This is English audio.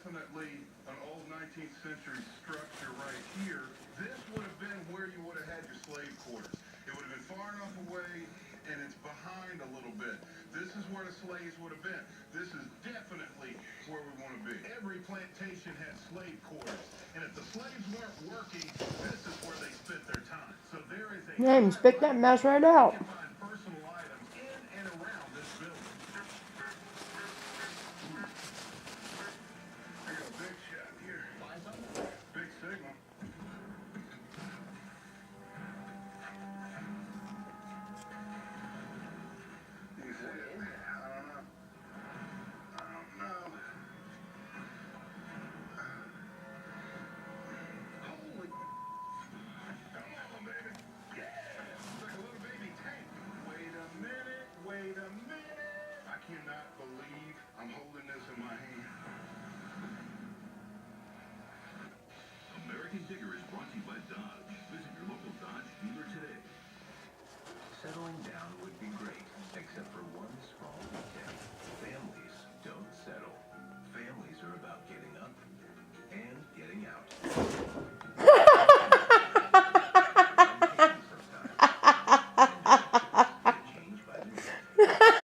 definitely an old 19th century structure right here. This would have been where you would have had your slave quarters. It would have been far enough away, and it's behind a little bit. This is where the slaves would have been. This is definitely where we want to be. Every plantation had slave quarters, and if the slaves weren't working, this is where they spent their time. So there is a Yeah, and spit that mess right out. you can find personal items in and around this building. I got a big shot here. Big signal. You see it? I don't know. I don't know. Holy. Come on, baby. Yeah. It's like a little baby tank. Wait a minute. Wait a minute. I cannot believe I'm holding this in my hand. American Digger is brought to you by Dodge. Visit your local Dodge dealer today. Settling down would be great, except for one